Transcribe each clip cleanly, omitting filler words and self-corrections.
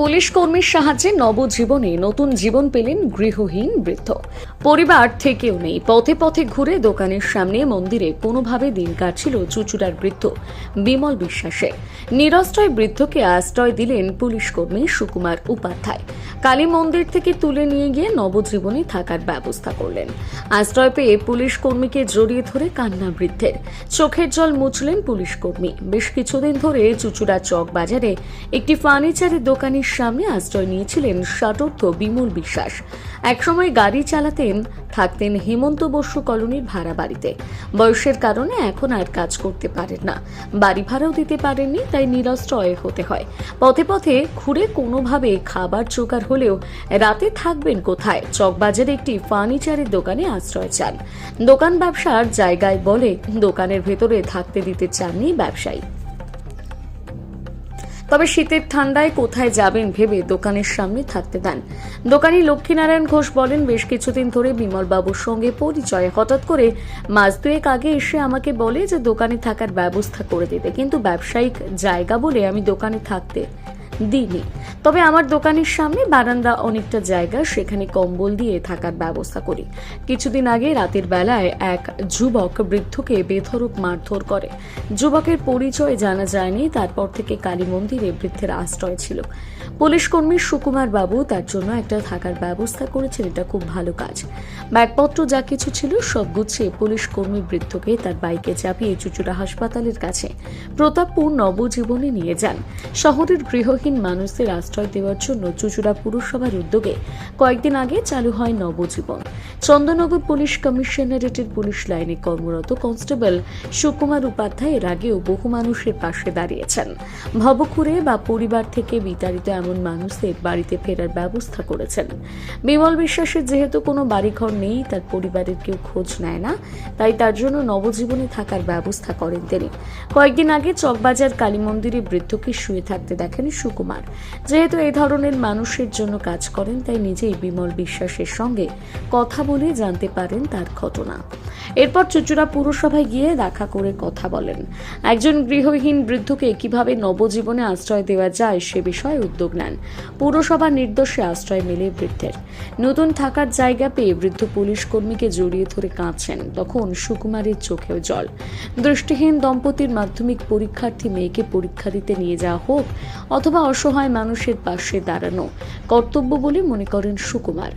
Police কর্মীর সাহায্যে নবজীবনে নতুন জীবন পেলেন গৃহহীন বৃদ্ধ। পরিবার থেকেও নেই, পথে পথে ঘুরে দোকানের সামনে মন্দিরে কোনোভাবে দিন কাটছিল চুচুড়ার বৃদ্ধ বিমল বিশ্বাসে। নিরাশ্রয় বৃদ্ধকে আশ্রয় দিলেন পুলিশ কর্মী সুকুমার উপাধ্যায়। কালী মন্দির থেকে তুলে নিয়ে গিয়ে নবজীবনে থাকার ব্যবস্থা করলেন। আশ্রয় পেয়ে পুলিশ কর্মীকে জড়িয়ে ধরে কান্না বৃদ্ধের, চোখের জল মুছলেন পুলিশ কর্মী। বেশ কিছুদিন ধরে চুচুড়া চক বাজারে একটি ফার্নিচারের দোকানের সামনে আশ্রয় নিয়েছিলেন ষাটোর্ধ্ব বিমল বিশ্বাস। একসময় গাড়ি চালাতেন, থাকতেন হেমন্ত বসু কলোনির ভাড়া বাড়িতে। বয়সের কারণে এখন আর কাজ করতে পারেন না, বাড়ি ভাড়াও দিতে পারেননি, তাই নিরাশ্রয় হতে হয়। পথে পথে ঘুরে কোনোভাবে খাবার জোগাড় হলেও রাতে থাকবেন কোথায়? চকবাজারে একটি ফার্নিচারের দোকানে আশ্রয় চান। দোকান ব্যবসার জায়গায় বলে দোকানের ভেতরে থাকতে দিতে চাননি ব্যবসায়ী। তবে শীতের ঠান্ডায় কোথায় যাবেন ভেবে দোকানের সামনে থাকতে দেন। দোকানি লক্ষ্মীনারায়ণ ঘোষ বলেন, বেশ কিছুদিন ধরে বিমল বাবুর সঙ্গে পরিচয়। হঠাৎ করে মাস দুয়েক আগে এসে আমাকে বলে যে দোকানে থাকার ব্যবস্থা করে দিতে, কিন্তু ব্যবসায়িক জায়গা বলে আমি দোকানে থাকতে দিইনি। তবে আমার দোকানের সামনে বারান্দা অনেকটা জায়গা, সেখানে কম্বল দিয়ে থাকার ব্যবস্থা করি। কিছুদিন আগে রাতের বেলায় এক যুবক বৃদ্ধকে বেধড়ক মারধর করে। যুবকের পরিচয় জানা যায়নি। তারপর থেকে কালী মন্দিরে বৃদ্ধের আশ্রয় ছিল। পুলিশ কর্মী সুকুমার বাবু তার জন্য একটা থাকার ব্যবস্থা করেছেন। এটা খুব ভালো কাজ। ব্যাগপত্র যা কিছু ছিল সব গুছিয়ে পুলিশ কর্মী বৃদ্ধকে তার বাইকে চাপিয়ে চুচুড়া হাসপাতালের কাছে প্রতাপপুর নবজীবনে নিয়ে যান। শহরের গৃহহীন মানুষদের আশ্রয় দেওয়ার জন্য চুচুড়া পুরসভার উদ্যোগে কয়েকদিন আগে চালু হয় নবজীবন। চন্দননগর পুলিশ কমিশনারেটের পুলিশ লাইনে কর্মরত কনস্টেবল সুকুমার উপাধ্যায় এর আগেও বহু মানুষের পাশে দাঁড়িয়েছেন। ভবঘুরে বা পরিবার থেকে বিতাড়িত এমন মানুষদের বাড়িতে ফেরার ব্যবস্থা করেছেন। বিমল বিশ্বাসের যেহেতু কোনো বাড়িঘর নেই, তার পরিবারের কেউ খোঁজ নেয় না, তাই তার জন্য নবজীবনে থাকার ব্যবস্থা করেন তিনি। কয়েকদিন আগে চকবাজার কালী মন্দিরে বৃদ্ধকে শুয়ে থাকতে দেখেন সুকুমার। যেহেতু এই ধরনের মানুষের জন্য কাজ করেন, তাই নিজেই বিমল বিশ্বাসের সঙ্গে কথা বলে জানতে পারেন তার ঘটনা। এরপর চুচুড়া পুরসভায় গিয়ে দেখা করে কথা বলেন। একজন গৃহহীন বৃদ্ধকে কিভাবে নবজীবনে আশ্রয় দেওয়া যায় সে বিষয়ে উদ্যোগ নেন। পুরসভার নির্দেশে আশ্রয় মেলে বৃদ্ধের। নতুন থাকার জায়গা পেয়ে বৃদ্ধ পুলিশ কর্মীকে জড়িয়ে ধরে কাঁদছেন। তখন সুকুমারের চোখেও জল। দৃষ্টিহীন দম্পতির মাধ্যমিক পরীক্ষার্থী মেয়েকে পরীক্ষা দিতে নিয়ে যাওয়া হোক অথবা অসহায় মানুষের পাশে দাঁড়ানো কর্তব্য বলে মনে করেন সুকুমার।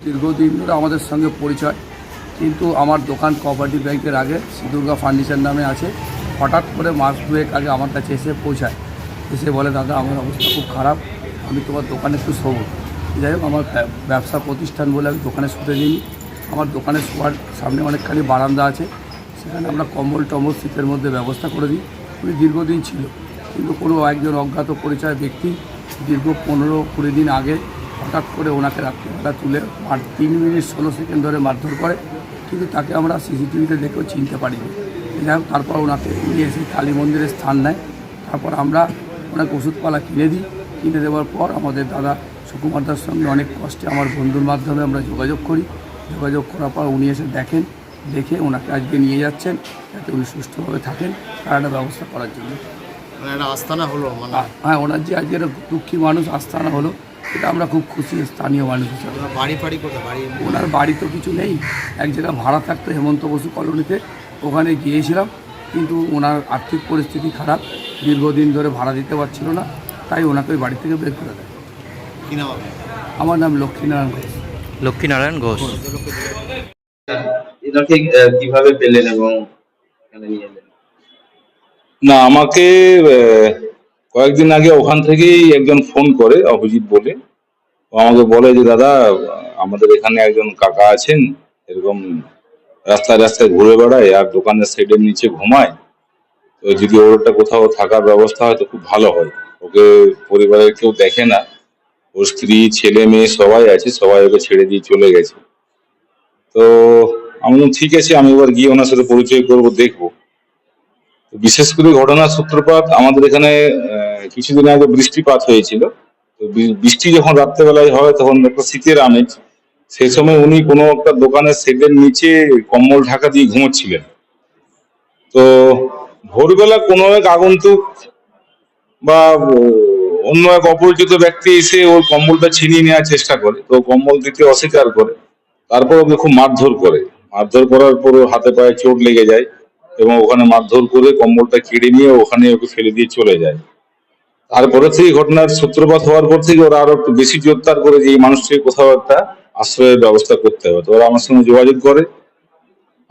দীর্ঘদিন ধরে আমাদের সঙ্গে পরিচয়, কিন্তু আমার দোকান কোঅপারেটিভ ব্যাংকের আগে শ্রীদুর্গা ফার্নিচার নামে আছে। হঠাৎ করে মাস দুয়েক আগে আমার কাছে এসে পৌঁছায়, এসে বলে, দাদা আমার অবস্থা খুব খারাপ, আমি তোমার দোকানে একটু শোবো। যাই হোক, আমার ব্যবসা প্রতিষ্ঠান বলে আমি দোকানে শুতে দিইনি। আমার দোকানে শোয়ার সামনে অনেকখানি বারান্দা আছে, সেখানে আমরা কম্বল টম্বল শীতের মধ্যে ব্যবস্থা করে দিই। উনি দীর্ঘদিন ছিল, কিন্তু কোনো একজন অজ্ঞাত পরিচয় ব্যক্তি দীর্ঘ 15-20 দিন আগে হঠাৎ করে ওনাকে রাত্রিবেলা তুলে 3 মিনিট 16 সেকেন্ড ধরে মারধর করে, কিন্তু তাকে আমরা সিসিটিভিতে দেখেও চিনতে পারিনি। যাই হোক, তারপর ওনাকে নিয়ে এসে কালী মন্দিরের স্থান নেয়। তারপর আমরা ওনাকে ওষুধপালা কিনে দেওয়ার পর আমাদের দাদা সুকুমারদার সঙ্গে অনেক কষ্টে আমার বন্ধুর মাধ্যমে আমরা যোগাযোগ করি। যোগাযোগ করার পর উনি এসে দেখে ওনাকে আজকে নিয়ে যাচ্ছেন, যাতে উনি সুষ্ঠুভাবে থাকেন, তার একটা ব্যবস্থা করার জন্য। একটা আস্তানা হলো, হ্যাঁ, ওনার যে আজকের দুঃখী মানুষ আস্তানা হলো, এটা আমরা খুব খুশি স্থানীয় মানুষ হিসাবে। বাড়ি কোথায়? ওনার বাড়ি তো কিছু নেই, এক জায়গায় ভাড়া থাকতো হেমন্ত বসু কলোনিতে, ওখানে গিয়েছিলাম, কিন্তু ওনার আর্থিক পরিস্থিতি খারাপ, দীর্ঘদিন ধরে ভাড়া দিতে পারছিল না, তাই ওনাকে ওই বাড়ি থেকে বের করে দেয়। কি নাম? আমার নাম লক্ষ্মীনারায়ণ ঘোষ। লক্ষ্মীনারায়ণ ঘোষ। এনাকে কিভাবে পেলেন এবং এখানে নিয়ে এলেন? না, আমাকে কয়েকদিন আগে ওখান থেকেই একজন ফোন করে, অভিজিৎ বলে। ও আমাকে বলে যে, দাদা, আমাদের এখানে একজন কাকা আছেন, এরকম রাস্তায় রাস্তায় ঘুরে বেড়ায় আর দোকানের সাইডের নিচে ঘুমায়। তো যদি ওর একটা কোথাও থাকার ব্যবস্থা হয় তো খুব ভালো হয়। ওকে পরিবারের কেউ দেখে না, ওর স্ত্রী ছেলে মেয়ে সবাই আছে, সবাই ওকে ছেড়ে দিয়ে চলে গেছে। তো আমি বললাম, ঠিক আছে, আমি এবার গিয়ে ওনার সাথে পরিচয় করবো, দেখবো। তো বিশেষ করে ঘটনার সূত্রপাত আমাদের এখানে কিছুদিন আগে বৃষ্টিপাত হয়েছিল। তো বৃষ্টি যখন রাত্রেবেলায় হয় তখন একটা শীতের আমেজ। সেই সময় উনি কোনো একটা দোকানের শেডের নিচে কম্বল ঢাকা দিয়ে ঘুমোচ্ছিলেন। তো ভোরবেলা কোনো এক আগন্তুক বা অন্য এক অপরিচিত ব্যক্তি এসে ওর কম্বলটা ছিনিয়ে নেওয়ার চেষ্টা করে। তো কম্বল দিতে অস্বীকার করে। তারপর ওকে খুব মারধর করে। মারধর করার পর ওর হাতে পায়ে চোট লেগে যায় এবং ওখানে মারধর করে কম্বলটা কেড়ে নিয়ে ওখানে ওকে ফেলে দিয়ে চলে যায়। তারপরে থেকে ঘটনার সূত্রপাত হওয়ার পর থেকে ওরা আরো একটু বেশি জোরদার করে যে এই মানুষটিকে কোথাও একটা আশ্রয়ের ব্যবস্থা করতে হবে। তো ওরা আমার সঙ্গে যোগাযোগ করে।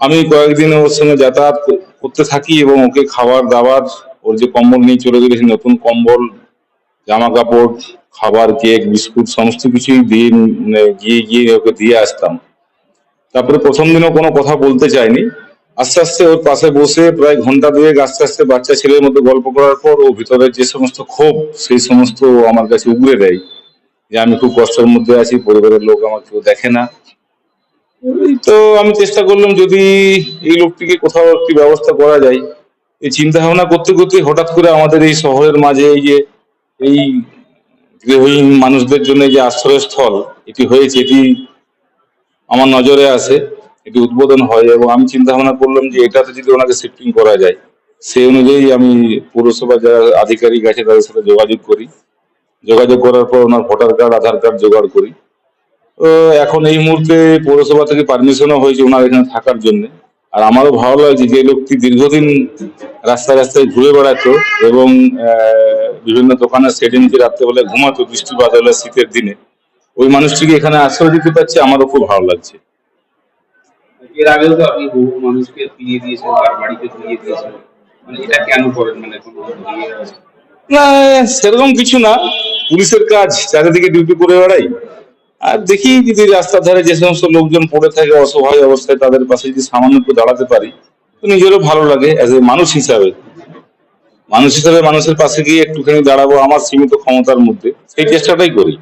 আমি কয়েকদিন ওর সঙ্গে যাতায়াত করতে থাকি এবং ওকে খাবার দাবার, ওর যে কম্বল নিয়ে চলে গেছে নতুন কম্বল, জামা কাপড়, খাবার, কেক, বিস্কুট সমস্ত কিছুই দিয়ে গিয়ে গিয়ে ওকে দিয়ে আসতাম। তারপরে প্রথম দিনও কোনো কথা বলতে চায়নি। আস্তে আস্তে ওর পাশে বসে প্রায় ঘন্টা দুয়েক আস্তে আস্তে বাচ্চা ছেলের মতো গল্প করার পর ও ভিতরে যে সমস্ত ক্ষোভ, সেই সমস্ত ও আমার কাছে উগরে দেয় যে আমি খুব কষ্টের মধ্যে আছি, পরিবারের লোক আমার কেউ দেখে না। তো আমি চেষ্টা করলাম যদি এই লোকটিকে কোথাও একটি ব্যবস্থা করা যায়। এই চিন্তা ভাবনা করতে করতে হঠাৎ করে আমাদের এই শহরের মাঝে এই যে এই গৃহহীন মানুষদের জন্য যে আশ্রয়স্থল এটি হয়েছে, এটি আমার নজরে আসে, এটি উদ্বোধন হয় এবং আমি চিন্তা ভাবনা করলাম যে এটাতে যদি ওনাকে শিফটিং করা যায়, সেই অনুযায়ী আমি পৌরসভার যারা আধিকারিক আছে তাদের সাথে যোগাযোগ করি। যোগাযোগ করার পর ওনার ভোটার কার্ড, আধার কার্ড জোগাড় করি। তো এখন এই মুহূর্তে পৌরসভা থেকে পারমিশনও হয়েছে ওনার এখানে থাকার জন্য। আর আমারও ভালো লাগছে যে লোকটি দীর্ঘদিন রাস্তায় রাস্তায় ঘুরে বেড়াতো এবং বিভিন্ন দোকানের সেটে নিচে রাত্রেবেলায় ঘুমাতো বৃষ্টি বাদলে শীতের দিনে। ওই মানুষটিকে এখানে আশ্রয় দিতে পারছে, আমারও খুব ভালো লাগছে। এর আগেও তো আপনি বহু মানুষকে ফিরিয়ে দিয়েছেন, তার বাড়িতে ফিরিয়ে দিয়েছেন, মানে এটা কেন করেন? মানে কোনো না, সেরকম কিছু না, পুলিশের কাজ, চারিদিকে ডিউটি করে বেড়াই। আর দেখি যদি রাস্তার ধারে যে সমস্ত লোকজন পড়ে থাকে অসহায় অবস্থায়, তাদের পাশে যদি সামান্য একটু দাঁড়াতে পারি তো নিজেরও ভালো লাগে। অ্যাজ এ মানুষ হিসাবে, মানুষের পাশে গিয়ে একটুখানি দাঁড়াবো আমার সীমিত ক্ষমতার মধ্যে, সেই চেষ্টাটাই করি।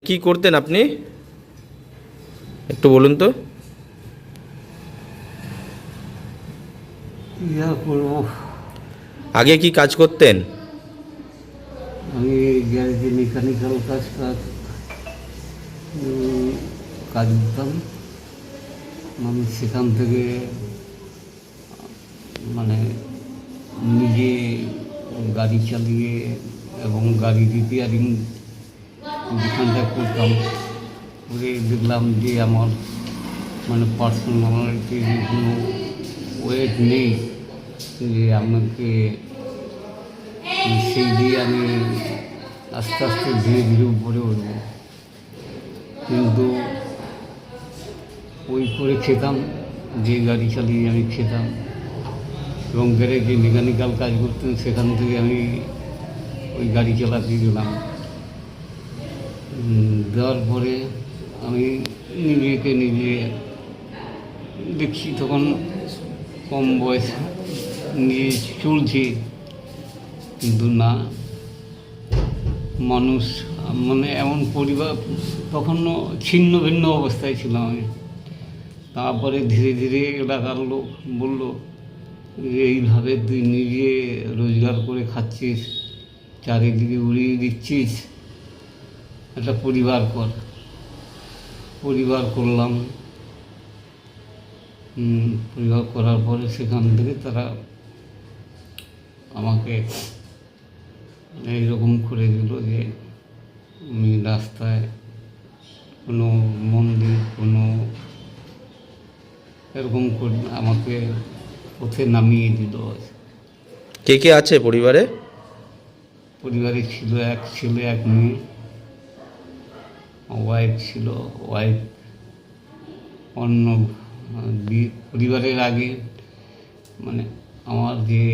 কি করতেন আপনি একটু বলুন তো? ইয়া করবো, আগে কি কাজ করতেন? আমি গ্যারেজে মেকানিক্যাল কাজ করতাম। আমি সেখান থেকে মানে নিজে গাড়ি চালিয়ে এবং গাড়ি রিপেয়ারিং যেখানটা করতাম, করে দেখলাম যে আমার মানে পার্সোনালিটির কোনো ওয়েট নেই, যে আমাকে সেই দিয়ে আমি আস্তে আস্তে ধীরে ধীরে উপরে উঠব। কিন্তু ওই করে খেতাম, যে গাড়ি চালিয়ে আমি খেতাম এবং গ্যারেজে মেকানিক্যাল কাজ করতাম, সেখান থেকে আমি ওই গাড়ি চালাতে গেলাম। দেওয়ার পরে আমি নিজেকে নিজে দেখছি তখন কম বয়স নিয়ে চলছে, কিন্তু না, মানুষ মানে এমন পরিবার, তখনও ছিন্ন ভিন্ন অবস্থায় ছিলাম আমি। তারপরে ধীরে ধীরে এলাকার লোক বললো যে এইভাবে তুই নিজে রোজগার করে খাচ্ছিস, চারিদিকে উড়িয়ে দিচ্ছিস, একটা পরিবার কর। পরিবার করলাম। পরিবার করার পরে সেখান থেকে তারা আমাকে এইরকম করে দিল যে আমি রাস্তায় কোনো মন্দির, কোনো এরকম করে আমাকে পথে নামিয়ে দিল। কে কে আছে পরিবারে? পরিবারে ছিল এক ছেলে, এক মেয়ে, ওয়াইফ ছিল। ওয়াইফ অন্য পরিবারের আগে মানে আমার যে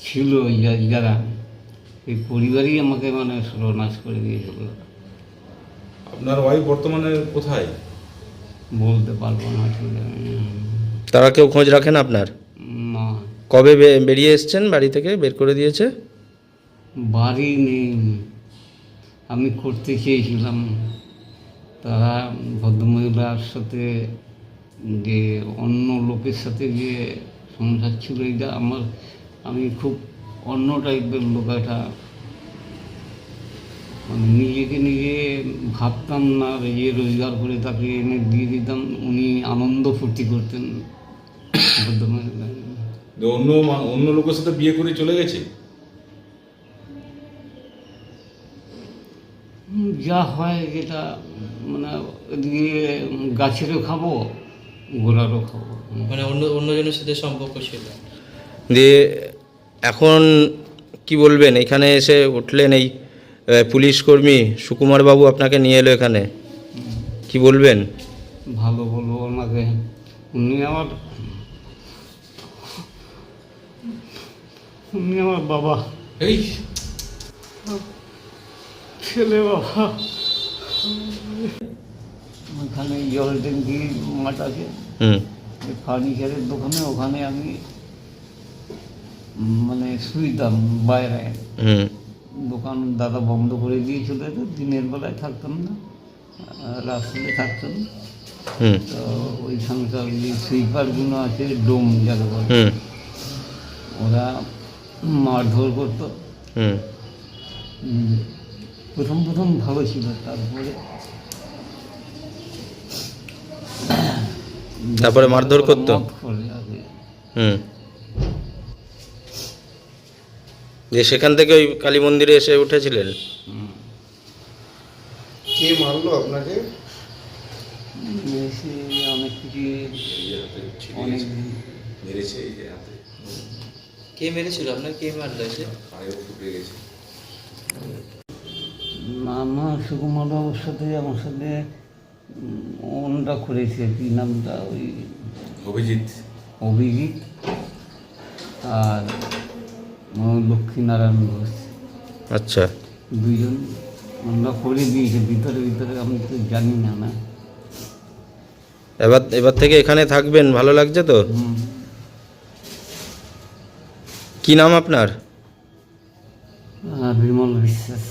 ছিল যারা এই পরিবারই আমাকে মানে সর্বনাশ করে দিয়েছিল। আপনার ওয়াইফ বর্তমানে কোথায়? বলতে পারবো না ঠিক তারা কেউ খোঁজ রাখেন আপনার? না, কবে বেরিয়ে এসছেন বাড়ি থেকে, বের করে দিয়েছে? বাড়ি নেই, আমি করতে চেয়েছিলাম। তারা ভদ্রমহিলার সাথে যে অন্য লোকের সাথে যে সংসার ছিল, এটা আমি খুব অন্য টাইপের লোক। একটা মানে নিজেকে নিজে ভাবতাম না যে রোজগার করে তাকে এনে দিয়ে দিতাম, উনি আনন্দ ফুর্তি করতেন ভদ্রমহিলা। অন্য লোকের সাথে বিয়ে করে চলে গেছে? যা হয় যেটা মানে এদিকে গাছেরও খাবো, গোড়ারও খাবো। মানে অন্যজনের সাথে সম্পর্ক ছিল। দিয়ে এখন কি বলবেন? এখানে এসে উঠলেন, এই পুলিশ কর্মী সুকুমার বাবু আপনাকে নিয়ে এলো এখানে, কি বলবেন? ভালো বলবো ওনাকে, উনি আমার বাবা, এই ছেলে বাবা। ওখানে জল ট্যাঙ্কি মাঠ আছে, হুম ফার্নিচারের দোকানে, ওখানে আমি মানে শুইতাম বাইরে। হুম দোকান দাদা বন্ধ করে দিয়েছিল, তো দিনের বেলায় থাকতাম না, রাস্তায় থাকতাম। হুম তো ওইখানকার যে সুইপারগুলো আছে, ডোম যাকে বলে, হুম ওরা মারধর করতো। হুম প্রথম ভালো ছিল, তারপরে মারধর করতো? মদ করে আগে। হুম যে সেখান থেকে ওই কালী মন্দিরে এসে উঠেছিলেন? কে মারলো আপনাকে? এসে অনেক কিছু অনেক কে মেরেছিল আপনার? কে মারলো এসে? আমার সুকুমার বাবুর সাথে আমার সাথে অনটা করেছে, কি নামটা, ওই অভিজিৎ আর লক্ষ্মীনারায়ণ ঘোষ, আচ্ছা। দুজন আমরা করে দিয়েছে ভিতরে, আমি তো জানি না। এবার থেকে এখানে থাকবেন, ভালো লাগছে তো? কি নাম আপনার? বিমল বিশ্বাস।